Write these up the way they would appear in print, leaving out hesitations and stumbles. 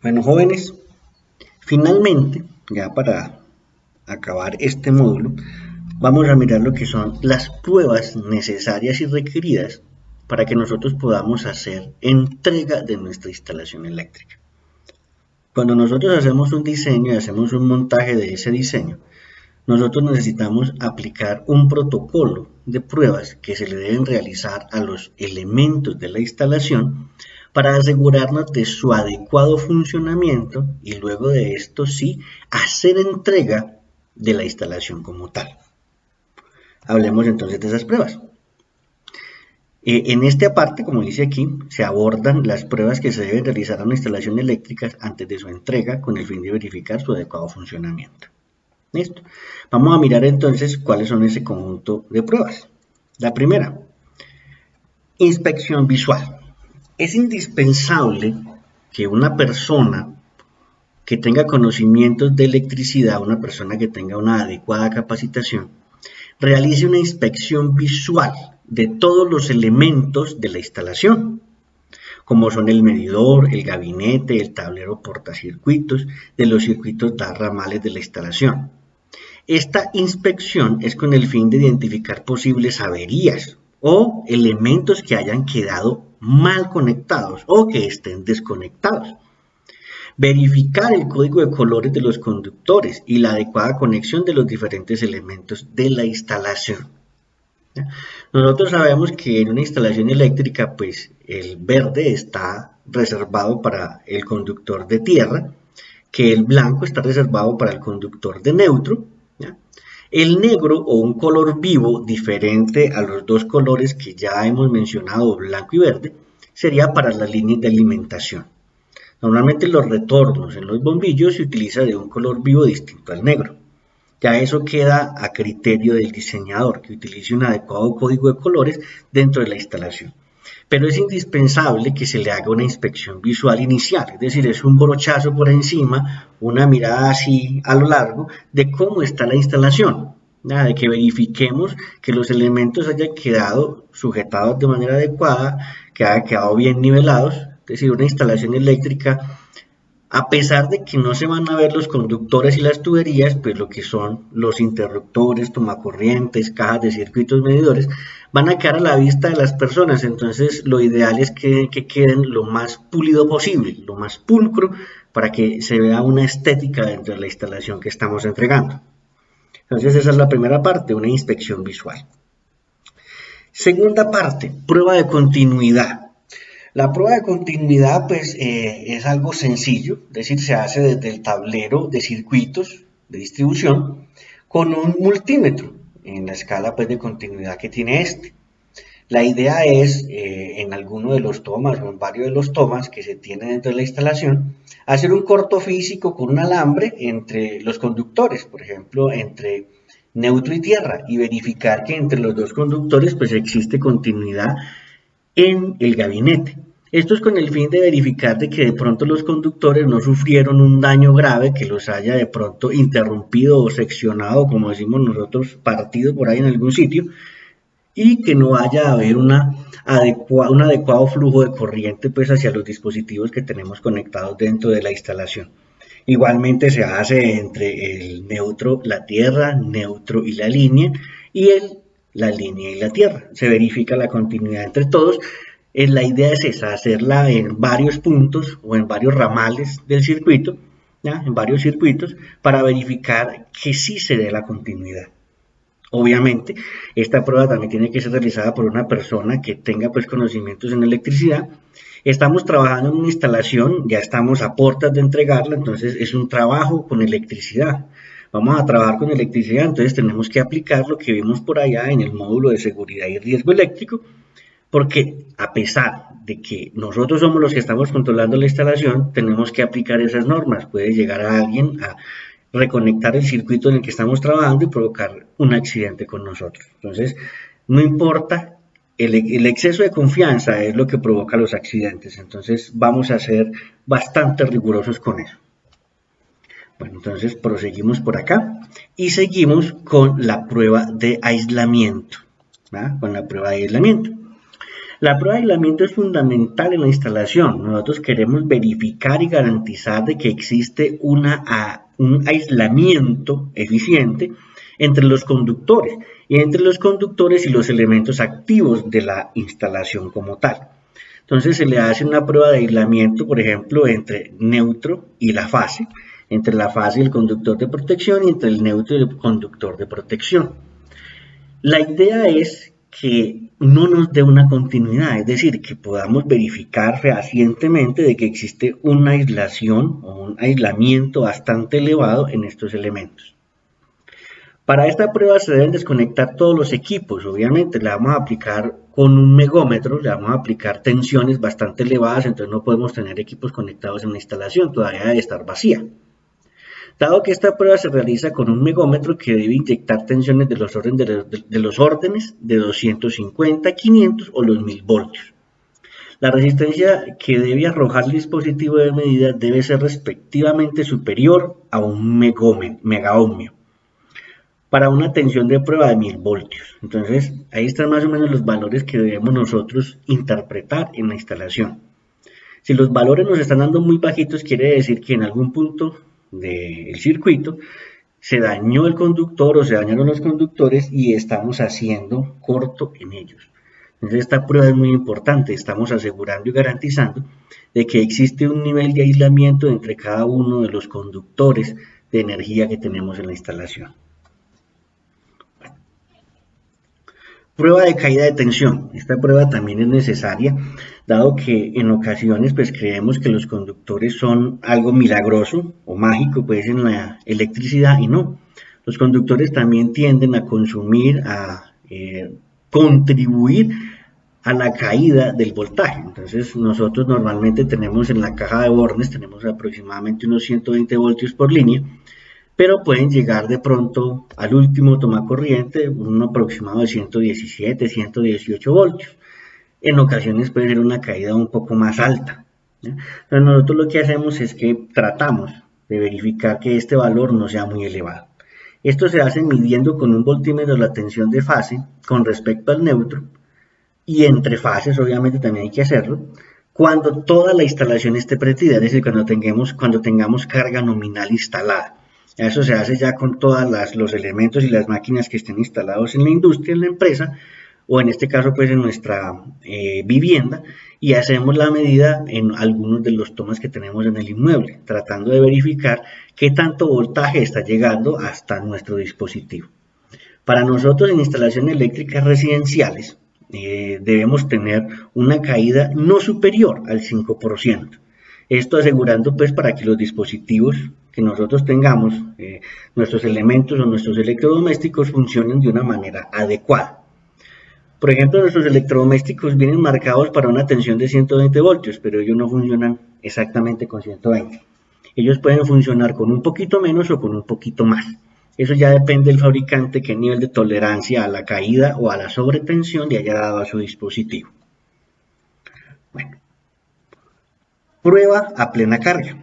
Bueno, jóvenes, finalmente, ya para acabar este módulo, vamos a mirar lo que son las pruebas necesarias y requeridas para que nosotros podamos hacer entrega de nuestra instalación eléctrica. Cuando nosotros hacemos un diseño y hacemos un montaje de ese diseño, nosotros necesitamos aplicar un protocolo de pruebas que se le deben realizar a los elementos de la instalación para asegurarnos de su adecuado funcionamiento y luego de esto sí hacer entrega de la instalación como tal. Hablemos entonces de esas pruebas. En esta parte, como dice aquí, se abordan las pruebas que se deben realizar a una instalación eléctrica antes de su entrega con el fin de verificar su adecuado funcionamiento. Listo. Vamos a mirar entonces cuáles son ese conjunto de pruebas. La primera, inspección visual. Es indispensable que una persona que tenga conocimientos de electricidad, una persona que tenga una adecuada capacitación, realice una inspección visual de todos los elementos de la instalación, como son el medidor, el gabinete, el tablero portacircuitos, de los circuitos de ramales de la instalación. Esta inspección es con el fin de identificar posibles averías o elementos que hayan quedado mal conectados o que estén desconectados. Verificar el código de colores de los conductores y la adecuada conexión de los diferentes elementos de la instalación. Nosotros sabemos que en una instalación eléctrica, pues el verde está reservado para el conductor de tierra, que el blanco está reservado para el conductor de neutro, ¿ya? El negro o un color vivo diferente a los dos colores que ya hemos mencionado, blanco y verde, sería para las líneas de alimentación. Normalmente los retornos en los bombillos se utiliza de un color vivo distinto al negro. Ya eso queda a criterio del diseñador que utilice un adecuado código de colores dentro de la instalación. Pero es indispensable que se le haga una inspección visual inicial, es decir, es un brochazo por encima, una mirada así a lo largo de cómo está la instalación, ¿ya? De que verifiquemos que los elementos hayan quedado sujetados de manera adecuada, que hayan quedado bien nivelados, es decir, una instalación eléctrica, a pesar de que no se van a ver los conductores y las tuberías, pues lo que son los interruptores, tomacorrientes, cajas de circuitos medidores, van a quedar a la vista de las personas. Entonces lo ideal es que queden lo más pulido posible, lo más pulcro, para que se vea una estética dentro de la instalación que estamos entregando. Entonces esa es la primera parte, una inspección visual. Segunda parte, prueba de continuidad. La prueba de continuidad pues es algo sencillo, es decir, se hace desde el tablero de circuitos de distribución con un multímetro en la escala pues, de continuidad que tiene este. La idea es en alguno de los tomas o en varios de los tomas que se tienen dentro de la instalación, hacer un corto físico con un alambre entre los conductores, por ejemplo, entre neutro y tierra, y verificar que entre los dos conductores pues existe continuidad en el gabinete. Esto es con el fin de verificar de que de pronto los conductores no sufrieron un daño grave que los haya de pronto interrumpido o seccionado, como decimos nosotros, partido por ahí en algún sitio, y que no vaya a haber un adecuado flujo de corriente pues hacia los dispositivos que tenemos conectados dentro de la instalación. Igualmente se hace entre el neutro, la tierra, neutro y la línea, y la línea y la tierra. Se verifica la continuidad entre todos. La idea es esa, hacerla en varios puntos o en varios ramales del circuito, ¿ya? En varios circuitos, para verificar que sí se dé la continuidad. Obviamente, esta prueba también tiene que ser realizada por una persona que tenga pues conocimientos en electricidad. Estamos trabajando en una instalación, ya estamos a puertas de entregarla, entonces es un trabajo con electricidad. Vamos a trabajar con electricidad, entonces tenemos que aplicar lo que vimos por allá en el módulo de seguridad y riesgo eléctrico, porque a pesar de que nosotros somos los que estamos controlando la instalación, tenemos que aplicar esas normas. Puede llegar a alguien a reconectar el circuito en el que estamos trabajando y provocar un accidente con nosotros. Entonces, no importa, el exceso de confianza es lo que provoca los accidentes. Entonces, vamos a ser bastante rigurosos con eso. Bueno, entonces proseguimos por acá y seguimos con la prueba de aislamiento. ¿verdad? Con la prueba de aislamiento. La prueba de aislamiento es fundamental en la instalación. Nosotros queremos verificar y garantizar de que existe un aislamiento eficiente entre los conductores y entre los conductores y los elementos activos de la instalación como tal. Entonces se le hace una prueba de aislamiento, por ejemplo, entre neutro y la fase, entre la fase y el conductor de protección y entre el neutro y el conductor de protección. La idea es que no nos dé una continuidad, es decir, que podamos verificar fehacientemente de que existe una aislación o un aislamiento bastante elevado en estos elementos. Para esta prueba se deben desconectar todos los equipos, obviamente le vamos a aplicar con un megómetro, le vamos a aplicar tensiones bastante elevadas, entonces no podemos tener equipos conectados en la instalación, todavía debe estar vacía. Dado que esta prueba se realiza con un megómetro que debe inyectar tensiones de los órdenes de 250, 500 o los 1000 voltios. La resistencia que debe arrojar el dispositivo de medida debe ser respectivamente superior a un megaohmio para una tensión de prueba de 1000 voltios. Entonces, ahí están más o menos los valores que debemos nosotros interpretar en la instalación. Si los valores nos están dando muy bajitos, quiere decir que en algún punto del circuito se dañó el conductor o se dañaron los conductores y estamos haciendo corto en ellos. Entonces esta prueba es muy importante, estamos asegurando y garantizando de que existe un nivel de aislamiento entre cada uno de los conductores de energía que tenemos en la instalación. Prueba de caída de tensión. Esta prueba también es necesaria, dado que en ocasiones pues creemos que los conductores son algo milagroso o mágico pues en la electricidad y no. Los conductores también tienden a consumir, a contribuir a la caída del voltaje. Entonces nosotros normalmente tenemos en la caja de bornes, tenemos aproximadamente unos 120 voltios por línea, pero pueden llegar de pronto al último tomacorriente un aproximado de 117, 118 voltios. En ocasiones puede ser una caída un poco más alta, ¿ya? Entonces nosotros lo que hacemos es que tratamos de verificar que este valor no sea muy elevado. Esto se hace midiendo con un voltímetro la tensión de fase con respecto al neutro y entre fases, obviamente también hay que hacerlo, cuando toda la instalación esté prendida, es decir, cuando tengamos carga nominal instalada. Eso se hace ya con todos los elementos y las máquinas que estén instalados en la industria, en la empresa, o en este caso pues en nuestra vivienda, y hacemos la medida en algunos de los tomas que tenemos en el inmueble, tratando de verificar qué tanto voltaje está llegando hasta nuestro dispositivo. Para nosotros en instalaciones eléctricas residenciales debemos tener una caída no superior al 5%. Esto asegurando pues para que los dispositivos que nosotros tengamos, nuestros elementos o nuestros electrodomésticos funcionen de una manera adecuada. Por ejemplo, nuestros electrodomésticos vienen marcados para una tensión de 120 voltios, pero ellos no funcionan exactamente con 120. Ellos pueden funcionar con un poquito menos o con un poquito más. Eso ya depende del fabricante qué nivel de tolerancia a la caída o a la sobretensión le haya dado a su dispositivo. Bueno. Prueba a plena carga.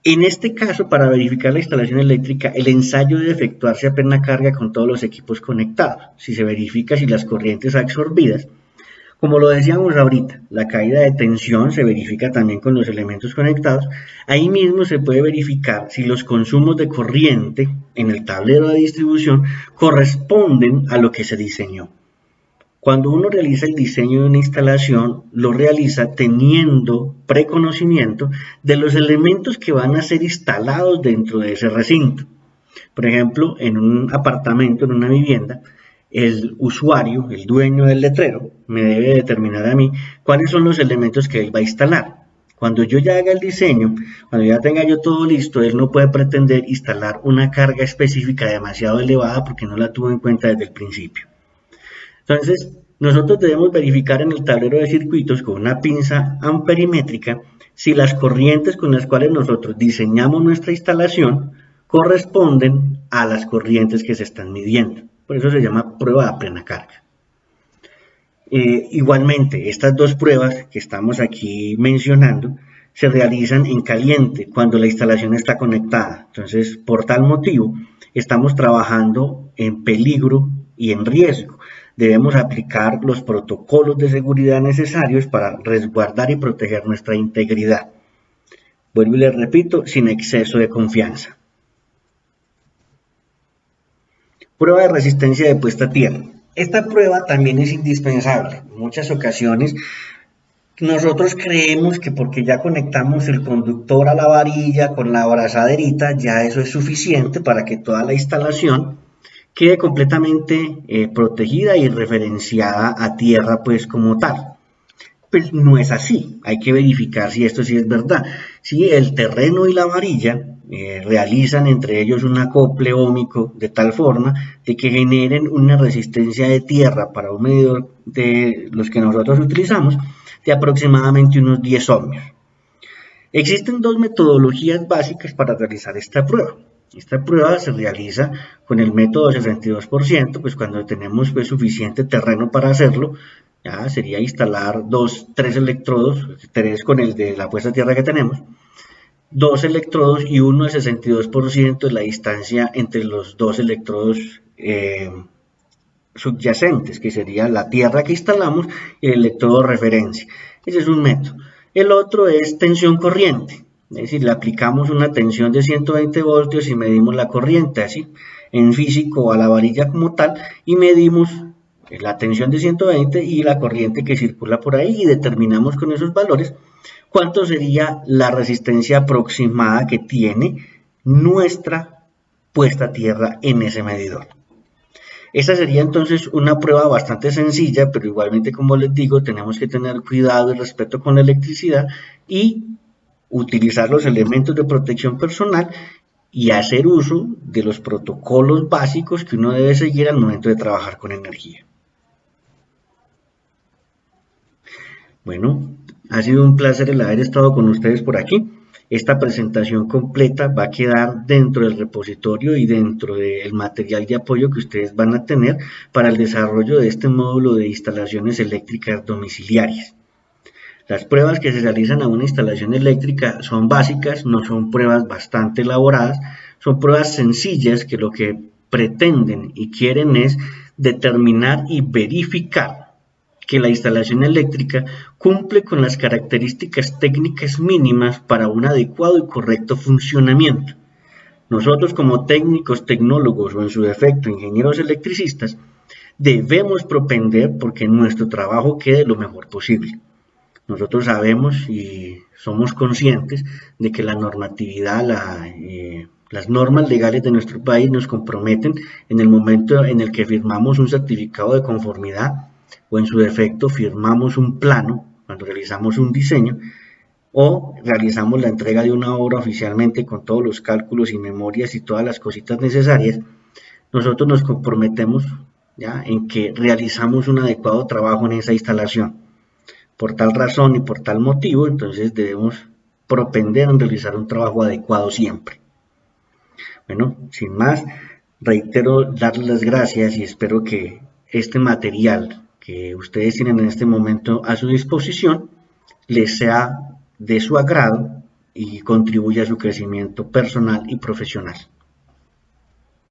En este caso, para verificar la instalación eléctrica, el ensayo debe efectuarse a plena carga con todos los equipos conectados. Si se verifica si las corrientes absorbidas, como lo decíamos ahorita, la caída de tensión se verifica también con los elementos conectados. Ahí mismo se puede verificar si los consumos de corriente en el tablero de distribución corresponden a lo que se diseñó. Cuando uno realiza el diseño de una instalación, lo realiza teniendo preconocimiento de los elementos que van a ser instalados dentro de ese recinto. Por ejemplo, en un apartamento, en una vivienda, el usuario, el dueño del letrero, me debe determinar a mí cuáles son los elementos que él va a instalar. Cuando yo ya haga el diseño, cuando ya tenga yo todo listo, él no puede pretender instalar una carga específica demasiado elevada porque no la tuvo en cuenta desde el principio. Entonces, nosotros debemos verificar en el tablero de circuitos con una pinza amperimétrica si las corrientes con las cuales nosotros diseñamos nuestra instalación corresponden a las corrientes que se están midiendo. Por eso se llama prueba a plena carga. Igualmente, estas dos pruebas que estamos aquí mencionando se realizan en caliente cuando la instalación está conectada. Entonces, por tal motivo, estamos trabajando en peligro y en riesgo, Debemos aplicar los protocolos de seguridad necesarios para resguardar y proteger nuestra integridad. Vuelvo y les repito, sin exceso de confianza. Prueba de resistencia de puesta a tierra. Esta prueba también es indispensable. En muchas ocasiones nosotros creemos que porque ya conectamos el conductor a la varilla con la abrazaderita, ya eso es suficiente para que toda la instalación quede completamente protegida y referenciada a tierra pues como tal. Pues no es así, hay que verificar si esto sí es verdad. Si el terreno y la varilla realizan entre ellos un acople óhmico de tal forma de que generen una resistencia de tierra para un medidor de los que nosotros utilizamos de aproximadamente unos 10 ohmios. Existen dos metodologías básicas para realizar esta prueba. Esta prueba se realiza con el método 62%, pues cuando tenemos pues, suficiente terreno para hacerlo, ya sería instalar 3 electrodos, 3 con el de la puesta a tierra que tenemos, 2 electrodos y uno de 62% de la distancia entre los 2 electrodos subyacentes, que sería la tierra que instalamos y el electrodo referencia. Ese es un método. El otro es tensión corriente, es decir, le aplicamos una tensión de 120 voltios y medimos la corriente, así, en físico a la varilla como tal, y medimos la tensión de 120 y la corriente que circula por ahí y determinamos con esos valores cuánto sería la resistencia aproximada que tiene nuestra puesta a tierra en ese medidor. Esta sería entonces una prueba bastante sencilla, pero igualmente, como les digo, tenemos que tener cuidado y respeto con la electricidad y utilizar los elementos de protección personal y hacer uso de los protocolos básicos que uno debe seguir al momento de trabajar con energía. Bueno, ha sido un placer el haber estado con ustedes por aquí. Esta presentación completa va a quedar dentro del repositorio y dentro del material de apoyo que ustedes van a tener para el desarrollo de este módulo de instalaciones eléctricas domiciliarias. Las pruebas que se realizan a una instalación eléctrica son básicas, no son pruebas bastante elaboradas, son pruebas sencillas que lo que pretenden y quieren es determinar y verificar que la instalación eléctrica cumple con las características técnicas mínimas para un adecuado y correcto funcionamiento. Nosotros como técnicos, tecnólogos o en su defecto ingenieros electricistas debemos propender porque nuestro trabajo quede lo mejor posible. Nosotros sabemos y somos conscientes de que la normatividad, las normas legales de nuestro país nos comprometen en el momento en el que firmamos un certificado de conformidad o en su defecto firmamos un plano cuando realizamos un diseño o realizamos la entrega de una obra oficialmente con todos los cálculos y memorias y todas las cositas necesarias. Nosotros nos comprometemos ya en que realizamos un adecuado trabajo en esa instalación. Por tal razón y por tal motivo, entonces debemos propender en realizar un trabajo adecuado siempre. Bueno, sin más, reitero darles las gracias y espero que este material que ustedes tienen en este momento a su disposición les sea de su agrado y contribuya a su crecimiento personal y profesional.